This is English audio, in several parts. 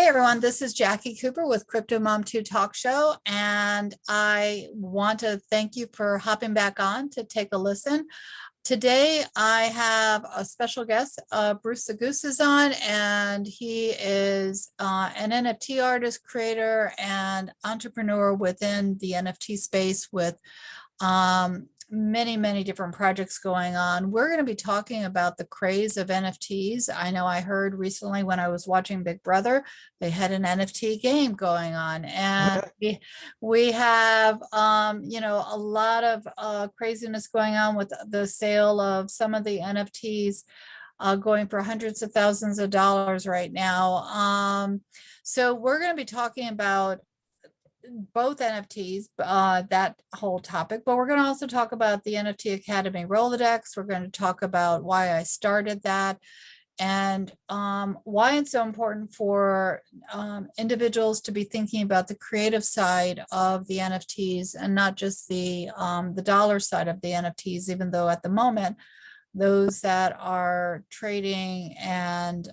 Hey everyone, this is Jacqui Cooper with CryptoMom2 Talk Show, and I want to thank you for hopping back on to take a listen. Today I have a special guest. Bruce The Goose is on, and he is an NFT artist, creator, and entrepreneur within the NFT space with many different projects going on. We're going to be talking about the craze of NFTs. I know I heard recently when I was watching Big Brother, they had an NFT game going on, and we have a lot of craziness going on with the sale of some of the NFTs going for hundreds of thousands of dollars right now. So we're going to be talking about both NFTs, that whole topic, but we're going to also talk about the NFT Academy Rolodex. We're going to talk about why I started that and why it's so important for individuals to be thinking about the creative side of the NFTs and not just the dollar side of the NFTs, even though at the moment, those that are trading and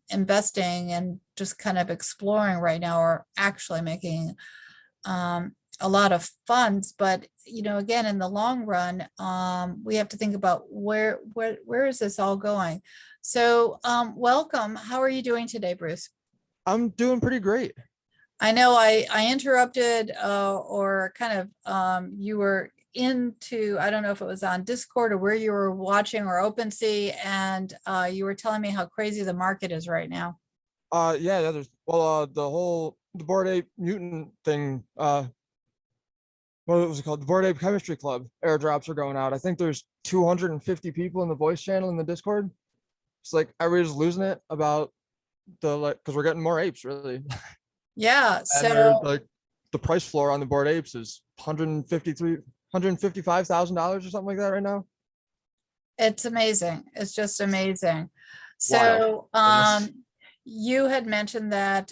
investing and just kind of exploring right now are actually making a lot of funds. But again, in the long run, we have to think about where is this all going. So welcome. How are you doing today, Bruce? I'm doing pretty great. I know I interrupted or kind of you were into, I don't know if it was on Discord or where you were watching or OpenSea, and you were telling me how crazy the market is right now. Yeah, there's the Bored Ape Mutant thing, what was it called? The Bored Ape Chemistry Club airdrops are going out. I think there's 250 people in the voice channel in the Discord. It's like everybody's losing it about because we're getting more apes, really. Yeah, And so the price floor on the Bored Apes is $155,000 or something like that right now. it's amazing. It's just amazing. Wild. So you had mentioned that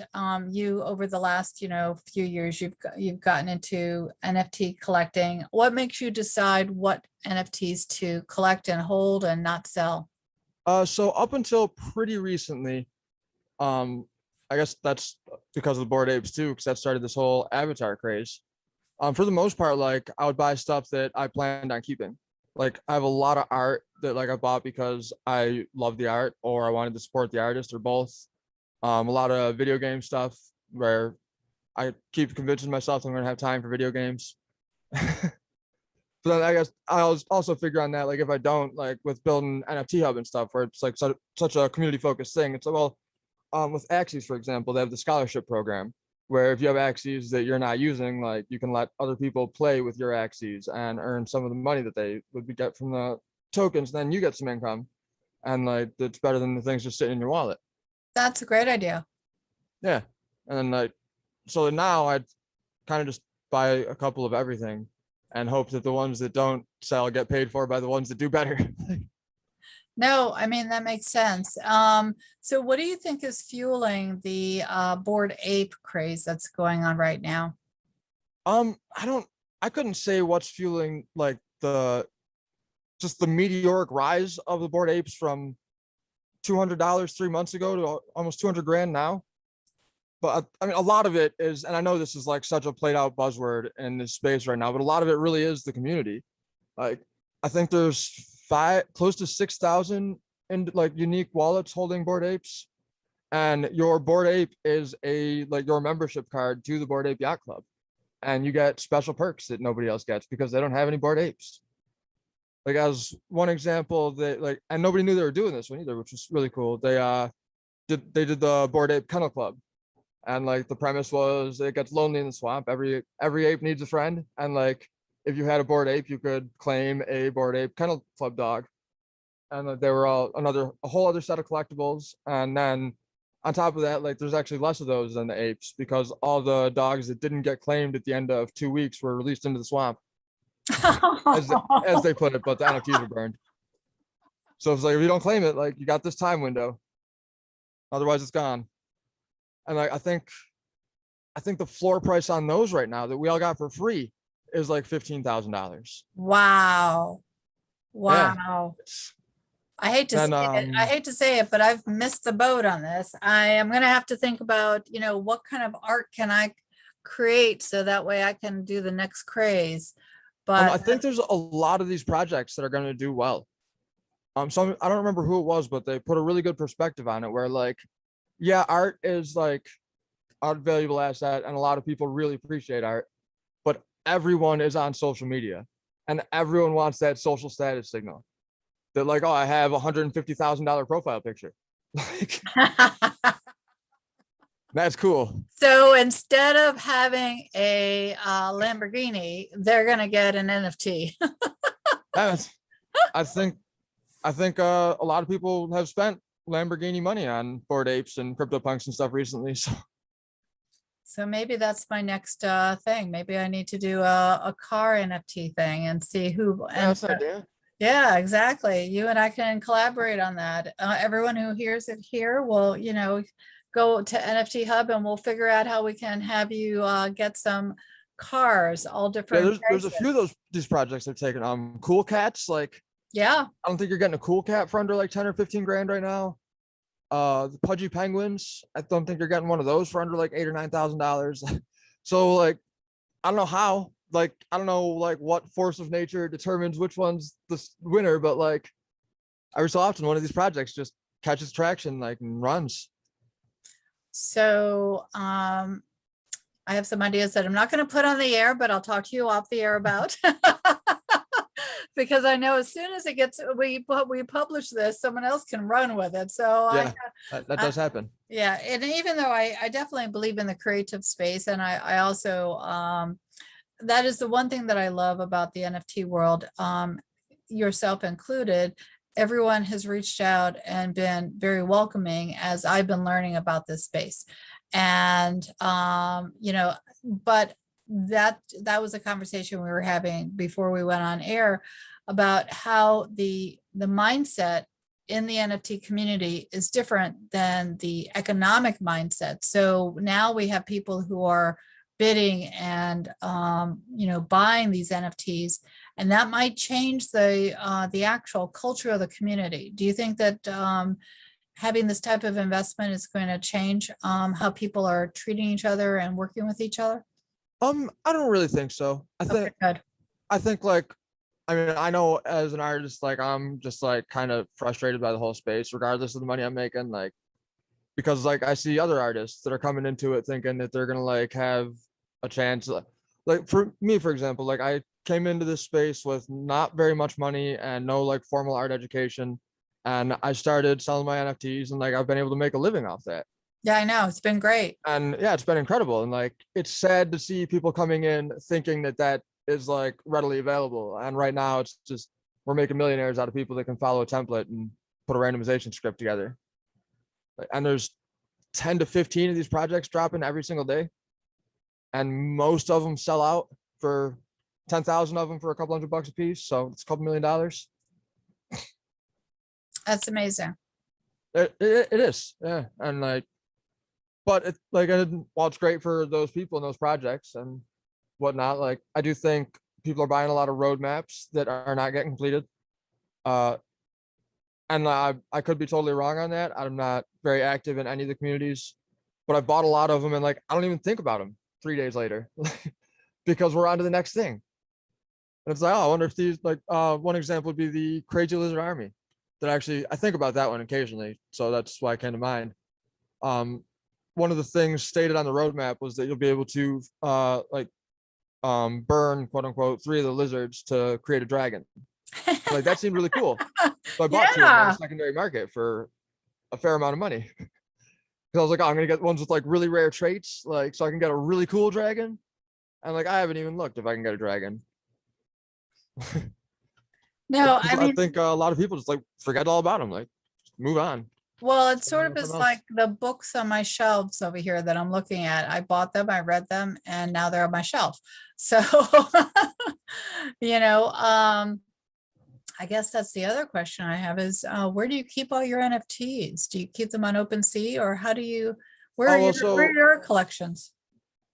you over the last few years you've gotten into NFT collecting. What makes you decide what NFTs to collect and hold and not sell? So up until pretty recently, I guess that's because of the Bored Apes too, because that started this whole avatar craze. For the most part, like I would buy stuff that I planned on keeping. Like I have a lot of art that I bought because I love the art or I wanted to support the artist or both. A lot of video game stuff where I keep convincing myself I'm gonna have time for video games. But then I guess I also figure on that, like if I don't, like with building NFT Hub and stuff, where it's like such a community focused thing. It's like, well, with Axes, for example, they have the scholarship program where if you have Axes that you're not using, like you can let other people play with your Axes and earn some of the money that they would get from the tokens. Then you get some income, and like it's better than the things just sitting in your wallet. That's a great idea. Yeah, and then so now I'd kind of just buy a couple of everything and hope that the ones that don't sell get paid for by the ones that do better. No, I mean, that makes sense. So what do you think is fueling the Bored Ape craze that's going on right now? I couldn't say what's fueling like just the meteoric rise of the Bored Apes from $200 3 months ago to almost 200 grand now. But I mean, a lot of it is, and I know this is like such a played out buzzword in this space right now, but a lot of it really is the community. Like, I think there's close to 6,000 in like unique wallets holding Bored Apes, and your Bored Ape is your membership card to the Bored Ape Yacht Club, and you get special perks that nobody else gets because they don't have any Bored Apes. Like as one example, and nobody knew they were doing this one either, which was really cool. They did the Bored Ape Kennel Club. And like the premise was it gets lonely in the swamp. Every ape needs a friend. And like if you had a Bored Ape, you could claim a Bored Ape Kennel Club dog. And they were a whole other set of collectibles. And then on top of that, like there's actually less of those than the apes because all the dogs that didn't get claimed at the end of 2 weeks were released into the swamp, as they put it, but the NFTs were burned. So it's like if you don't claim it, like you got this time window. Otherwise it's gone. And like I think the floor price on those right now that we all got for free is like $15,000. Wow. Yeah. I hate to say And it. I hate to say it, but I've missed the boat on this. I am going to have to think about, what kind of art can I create so that way I can do the next craze. I But think there's a lot of these projects that are going to do well. I don't remember who it was, but they put a really good perspective on it where like, yeah, art is like a valuable asset and a lot of people really appreciate art, but everyone is on social media and everyone wants that social status signal that like, oh, I have $150,000 profile picture. Like, that's cool. so instead of having a Lamborghini, they're going to get an NFT. That's, I think, a lot of people have spent Lamborghini money on Bored Apes and CryptoPunks and stuff recently. So So maybe that's my next thing. Maybe I need to do a car NFT thing and see who. yeah, And that's an idea. yeah, exactly. You and I can collaborate on that. Everyone who hears it here will, go to NFT Hub and we'll figure out how we can have you get some cars, all Yeah, different there's a few of prices. these projects they've taken. Cool cats, like Yeah. I don't think you're getting a cool cat for under like 10 or 15 grand right now. The pudgy penguins, I don't think you're getting one of those for under like $8,000 or $9,000. So like, I don't know how, like, I don't know like what force of nature determines which one's the winner, but like every so often one of these projects just catches traction like and runs. So I have some ideas that I'm not going to put on the air, but I'll talk to you off the air about. Because I know as soon as it gets, we publish this, someone else can run with it. So Yeah, that I does happen. yeah. And even though I definitely believe in the creative space, and I also, that is the one thing that I love about the NFT world, yourself included. Everyone has reached out and been very welcoming as I've been learning about this space. And, but that was a conversation we were having before we went on air about how the mindset in the NFT community is different than the economic mindset. So now we have people who are bidding and buying these NFTs, and that might change the actual culture of the community. Do you think that having this type of investment is going to change how people are treating each other and working with each other? I don't really think so. Okay, good. I think like, I mean, I know as an artist, like I'm just like kind of frustrated by the whole space, regardless of the money I'm making, like because like I see other artists that are coming into it thinking that they're gonna like have a chance. Like for me, for example, like I came into this space with not very much money and no like formal art education, and I started selling my NFTs, and like I've been able to make a living off that. Yeah, I know. It's been great. And yeah, it's been incredible. And like it's sad to see people coming in thinking that that is like readily available. And right now, it's just we're making millionaires out of people that can follow a template and put a randomization script together. And there's 10 to 15 of these projects dropping every single day, and most of them sell out for 10,000 of them for a couple $100 a piece. So it's a couple $1 million. That's amazing. It is, yeah. And like, but it's like, while it's great for those people and those projects and whatnot, like I do think people are buying a lot of roadmaps that are not getting completed. And I could be totally wrong on that. I'm not very active in any of the communities, but I bought a lot of them and like I don't even think about them 3 days later because we're on to the next thing. And it's like, oh, I wonder if these like one example would be the Crazy Lizard Army. That actually I think about that one occasionally, so that's why it came to mind. One of the things stated on the roadmap was that you'll be able to burn quote unquote 3 of the lizards to create a dragon. Like that seemed really cool. So I bought 2 of them on Yeah. the secondary market for a fair amount of money. Because I was like, oh, I'm gonna get ones with like really rare traits, like so I can get a really cool dragon. And like I haven't even looked if I can get a dragon. No, I I mean, think a lot of people just like forget all about them, like move on. well, it sort of Something is else. like the books on my shelves over here that I'm looking at. I bought them, I read them, and now they're on my shelf. So, you know, I guess that's the other question I have is where do you keep all your NFTs? Do you keep them on OpenSea, or how do you, where Oh are well, where are your collections?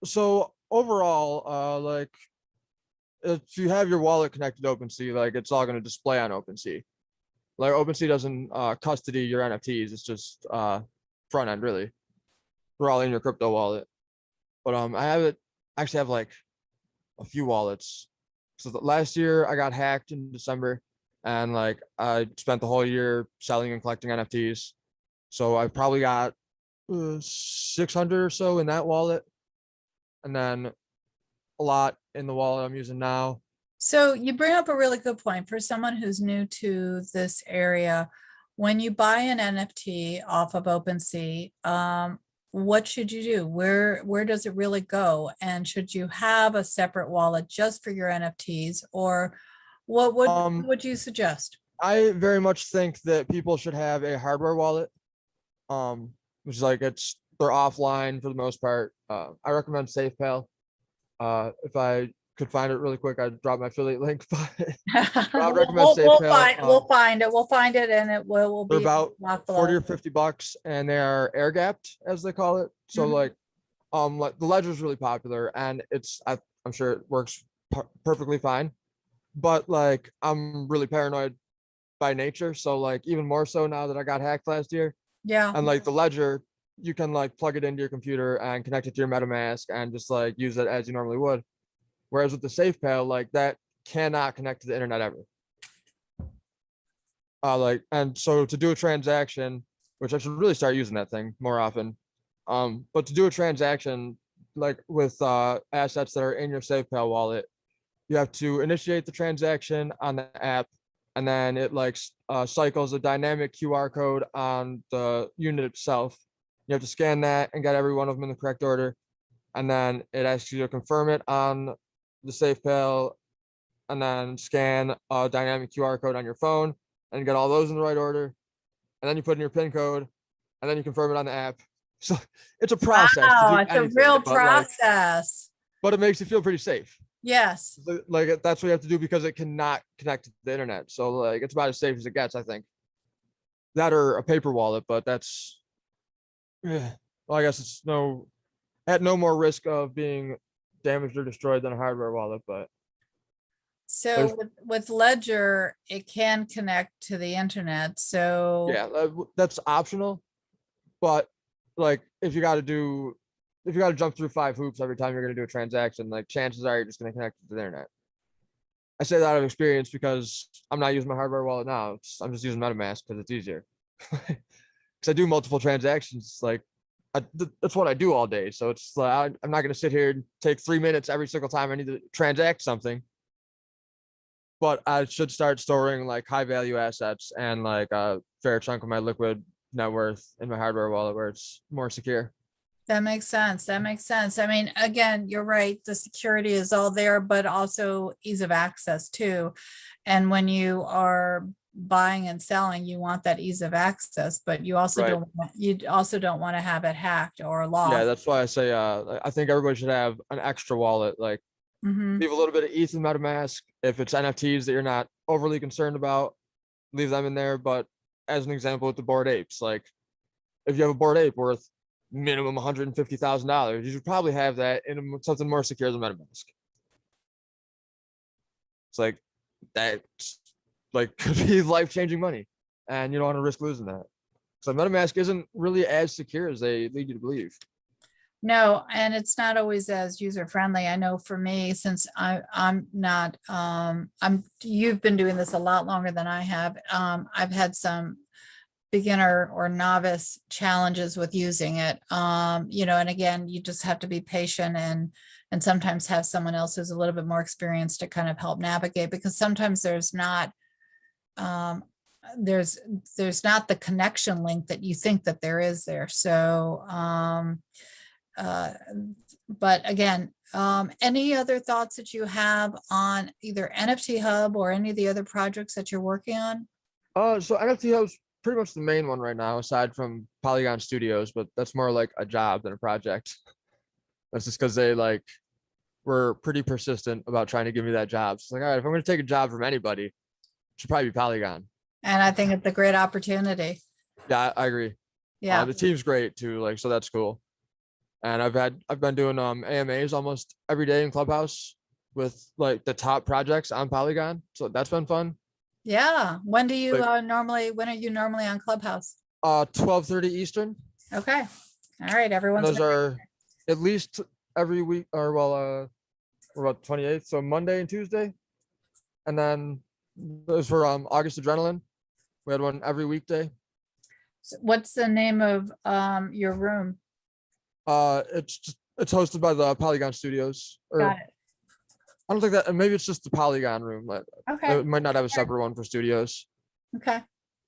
so overall, like if you have your wallet connected to OpenSea, like it's all going to display on OpenSea. Like OpenSea doesn't custody your NFTs. It's just front end really. They're all in your crypto wallet. But actually have like a few wallets. So last year I got hacked in December, and like I spent the whole year selling and collecting NFTs. So I probably got 600 or so in that wallet, and then a lot in the wallet I'm using now. So you bring up a really good point for someone who's new to this area. When you buy an NFT off of OpenSea, what should you do? Where does it really go? And should you have a separate wallet just for your NFTs, or what would you suggest? I very much think that people should have a hardware wallet, which is like they're offline for the most part. I recommend SafePal. If I could find it really quick, I'd drop my affiliate link, but I would recommend SafePal. We'll find it, and it will They're be about locked 40 below. or $50, and they are air gapped, as they call it. So Mhm. like the Ledger is really popular, and I'm sure it works perfectly fine. But like I'm really paranoid by nature, so like even more so now that I got hacked last year. Yeah. And like the Ledger, you can like plug it into your computer and connect it to your MetaMask and just like use it as you normally would. Whereas with the SafePal, like that cannot connect to the internet ever. And so to do a transaction, which I should really start using that thing more often. But to do a transaction like with assets that are in your SafePal wallet, you have to initiate the transaction on the app, and then it like cycles a dynamic QR code on the unit itself. You have to scan that and get every one of them in the correct order, and then it asks you to confirm it on the SafePal, and then scan a dynamic QR code on your phone and get all those in the right order, and then you put in your PIN code, and then you confirm it on the app. So it's a process to Wow, do it's a anything, real but process. but it makes you feel pretty safe. Yes. Like that's what you have to do because it cannot connect to the internet. So like it's about as safe as it gets, I think. That or a paper wallet, but that's yeah. Well, I guess it's at no more risk of being damaged or destroyed than a hardware wallet, but there's So with Ledger, it can connect to the internet. So yeah, that's optional. But like if you got to jump through 5 hoops every time you're going to do a transaction, like chances are you're just going to connect to the internet. I say that out of experience because I'm not using my hardware wallet now. I'm just using MetaMask because it's easier. Because I do multiple transactions. Like that's what I do all day. So it's like I'm not going to sit here and take 3 minutes every single time I need to transact something. But I should start storing like high value assets and like a fair chunk of my liquid net worth in my hardware wallet where it's more secure. that makes sense. That makes sense. I mean, again, you're right. The security is all there, but also ease of access too. And when you are buying and selling, you want that ease of access, but you also Right. don't want to have it hacked or Yeah, lost. that's why I say I think everybody should have an extra wallet. Like Mhm. leave a little bit of ETH in MetaMask. If it's NFTs that you're not overly concerned about, leave them in there. But as an example with the Bored Apes, like if you have a Bored Ape worth minimum $150,000, you should probably have that in something more secure than MetaMask. It's like that like could be life-changing money, and you don't want to risk losing that. So MetaMask isn't really as secure as they lead you to believe. No, and it's not always as user friendly. I know for me, since I'm not, you've been doing this a lot longer than I have. I've had some beginner or novice challenges with using it. And again, you just have to be patient and sometimes have someone else who's a little bit more experienced to kind of help navigate, because sometimes there's not um, there's not the connection link that you think that there is there. So uh, but again, any other thoughts that you have on either NFT Hub or any of the other projects that you're working on? So NFT Hub's pretty much the main one right now, aside from Polygon Studios, but that's more like a job than a project. That's just because they like were pretty persistent about trying to give me that job. So it's like, all right, if I'm going to take a job from anybody, it should probably be Polygon. And I think it's a great opportunity. Yeah, I agree. Yeah. The team's great too, like so that's cool. And I've been doing AMAs almost every day in Clubhouse with like the top projects on Polygon, so that's been fun. Yeah. When do you Like when are you normally on Clubhouse? 12:30 Eastern. Okay. All right. And Everyone's those gonna are at least every week, or well, we're about 28th, so Monday and Tuesday. And then those for August Adrenaline. We had one every weekday. What's the name of your room? It's hosted by the Polygon Studios, Got or it. I don't think that, maybe it's just the Polygon room. Like Okay. it might not have a separate one for studios. Okay.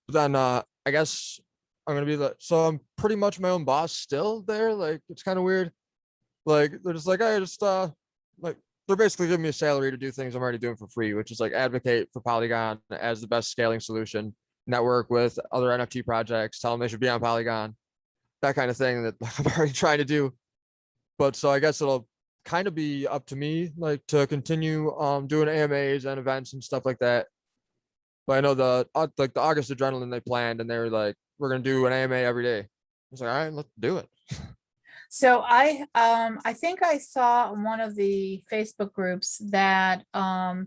But then I guess I'm gonna be so I'm pretty much my own boss still there. Like it's kind of weird. Like they're just like, I just like they're basically giving me a salary to do things I'm already doing for free, which is like advocate for Polygon as the best scaling solution, network with other NFT projects, tell them they should be on Polygon, that kind of thing that I'm already trying to do. But so I guess it'll kind of be up to me, like to continue doing AMAs and events and stuff like that. But I know the like the August Adrenaline they planned, and they were like, we're gonna do an AMA every day. I was like, all right, let's do it. So I think I saw on one of the Facebook groups that I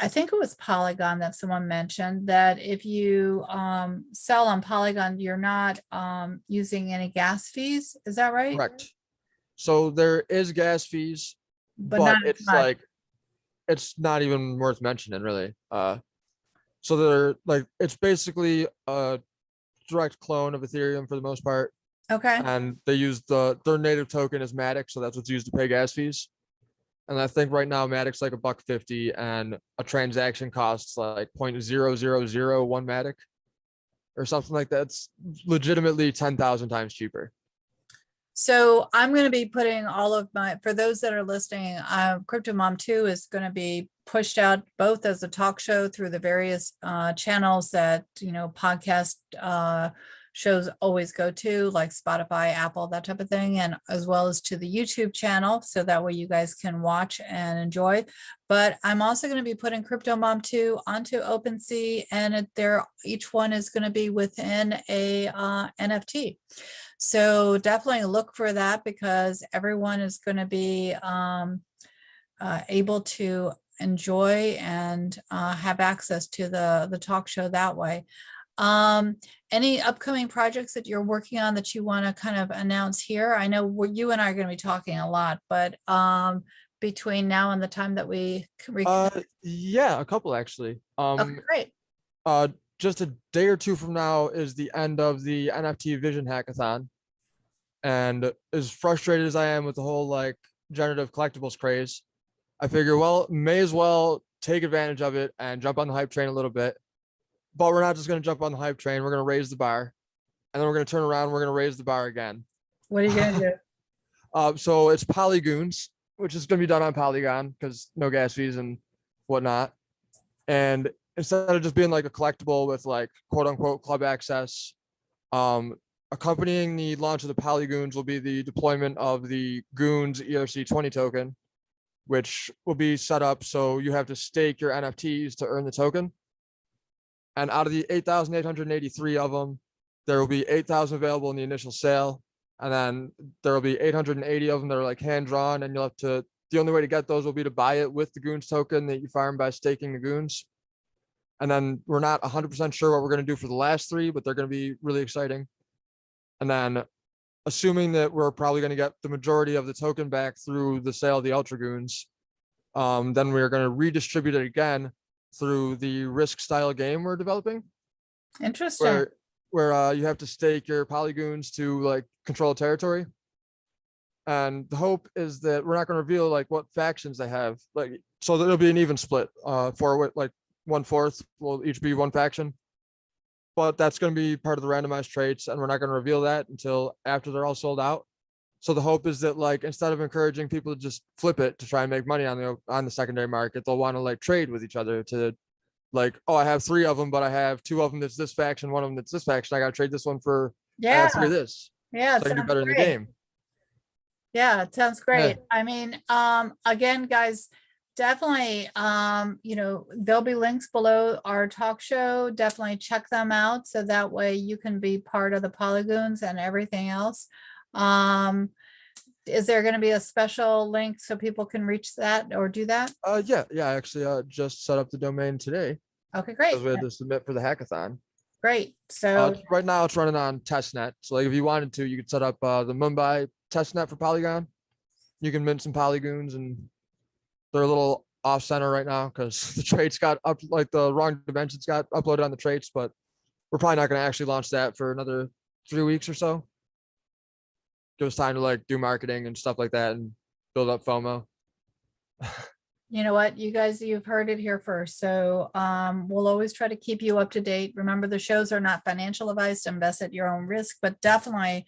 think it was Polygon that someone mentioned that if you sell on Polygon, you're not using any gas fees. Is that right? Correct. So there is gas fees, But but not as it's much. like it's not even worth mentioning, really. So they're like it's basically a direct clone of Ethereum for the most part, Okay. and they use their native token is Matic, so that's what's used to pay gas fees. And I think right now Matic's like $1.50, and a transaction costs like 0.0001 Matic or something like that. It's legitimately 10,000 times cheaper. So I'm going to be putting all of my, for those that are listening, CryptoMom2 is going to be pushed out both as a talk show through the various channels that, podcast shows always go to, like Spotify, Apple, that type of thing, and as well as to the YouTube channel. So that way you guys can watch and enjoy. But I'm also going to be putting CryptoMom2 onto OpenSea, and each one is going to be within a NFT. So definitely look for that because everyone is going to be able to enjoy and have access to the talk show that way. Any upcoming projects that you're working on that you want to kind of announce here? I know you and I are going to be talking a lot, but between now and the time that we Yeah, a couple actually. okay, great. Uh, just a day or two from now is the end of the NFT Vision Hackathon. And as frustrated as I am with the whole like generative collectibles craze, I figure, well, may as well take advantage of it and jump on the hype train a little bit. But we're not just going to jump on the hype train. We're going to raise the bar, and then we're going to turn around. And we're going to raise the bar again. What are you going to do? So it's Polygoons, which is going to be done on Polygon because no gas fees and whatnot. And instead of just being like a collectible with like quote unquote club access, accompanying the launch of the Polygoons will be the deployment of the Goons ERC20 token, which will be set up so you have to stake your NFTs to earn the token. And out of the 8,883 of them, there will be 8,000 available in the initial sale. And then there will be 880 of them that are like hand drawn. And the only way to get those will be to buy it with the Goons token that you farm by staking the Goons. And then we're not 100% sure what we're going to do for the last three, but they're going to be really exciting. And then assuming that we're probably going to get the majority of the token back through the sale of the Ultra Goons, then we're going to redistribute it again through the Risk style game we're developing. Interesting. Where you have to stake your Polygoons to like control territory. And the hope is that we're not going to reveal like what factions they have, like so that it'll be an even split. For like 1/4 will each be one faction. But that's going to be part of the randomized traits, and we're not going to reveal that until after they're all sold out. So the hope is that like instead of encouraging people to just flip it to try and make money on the secondary market, they'll want to like trade with each other to like, oh, I have 3 of them, but I have 2 of them that's this faction, 1 of them that's this faction. I got to trade this one for I Yeah. have 3 of this, Yeah. so I can do better in the game. Yeah, it sounds great. Yeah. I mean, again, guys, definitely, there'll be links below our talk show. Definitely check them out. So that way you can be part of the Polygoons and everything else. Is there going to be a special link so people can reach that or do that? Yeah. I actually just set up the domain today. Okay, great. because we had to submit for the hackathon. Great. So, Right now it's running on testnet. So like if you wanted to, you could set up the Mumbai testnet for Polygon. You can mint some polygons, and they're a little off center right now because the traits got up, like the wrong dimensions got uploaded on the traits, but we're probably not going to actually launch that for another 3 weeks or so. Give us time to like do marketing and stuff like that and build up FOMO. you know what, you guys, you've heard it here first. So we'll always try to keep you up to date. Remember, the shows are not financial advice, to invest at your own risk, but definitely,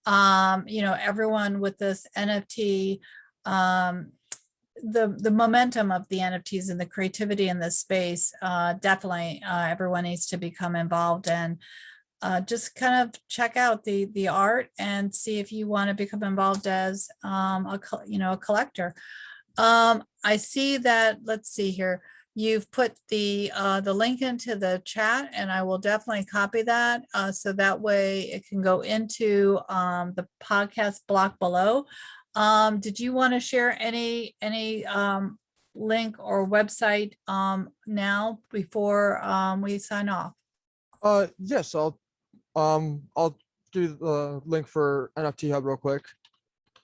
everyone with this NFT, the momentum of the NFTs and the creativity in this space, definitely everyone needs to become involved, and just kind of check out the art and see if you want to become involved as a collector. I see that, let's see here, you've put the link into the chat, and I will definitely copy that so that way it can go into the podcast block below. Did you want to share any link or website now before we sign off? Yes, I'll do the link for NFT Hub real quick.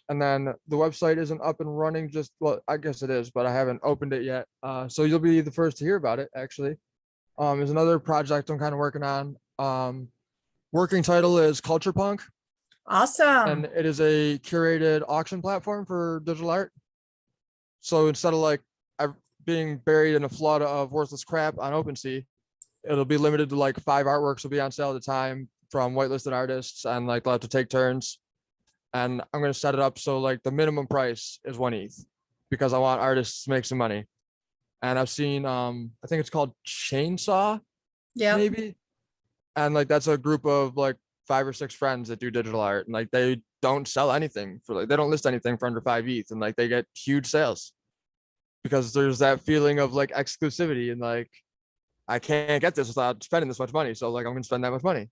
And then the website isn't up and running just, well, I guess it is, but I haven't opened it yet. So you'll be the first to hear about it, actually. There's another project I'm kind of working on. Working title is Culture Punk, Awesome. and it is a curated auction platform for digital art. So instead of like being buried in a flood of worthless crap on OpenSea, it'll be limited to like 5 artworks will be on sale at a time from whitelisted artists, and like they'll have to take turns. And I'm going to set it up so like the minimum price is 1 ETH because I want artists to make some money. And I've seen, I think it's called Chainsaw, Yeah. maybe. And like, that's a group of like 5 or 6 friends that do digital art, and like, they don't sell anything for like, they don't list anything for under 5 ETH, and like, they get huge sales because there's that feeling of like exclusivity, and like, I can't get this without spending this much money. So like, I'm going to spend that much money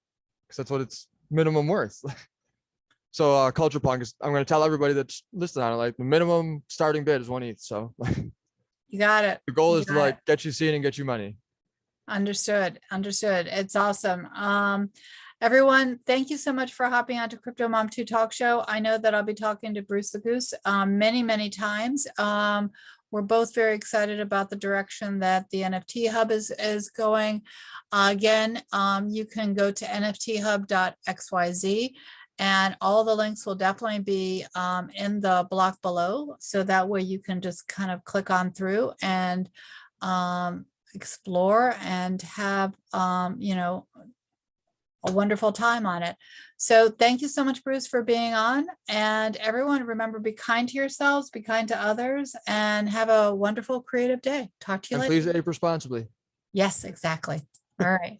because that's what it's minimum worth. So Culture Punk is, I'm going to tell everybody that's listed on it, like the minimum starting bid is 1 ETH. So You got it. the goal You is to got like it. get you seen and get you money. Understood. It's awesome. Everyone, thank you so much for hopping on to CryptoMom2 Talk Show. I know that I'll be talking to Bruce the Goose many times. We're both very excited about the direction that the NFT Hub is going. Again, you can go to nfthub.xyz, and all the links will definitely be in the block below. So that way you can just kind of click on through and explore and have a wonderful time on it. So thank you so much, Bruce, for being on. And everyone, remember, be kind to yourselves, be kind to others, and have a wonderful creative day. Talk to you And later. please ape responsibly. Yes, exactly. All right.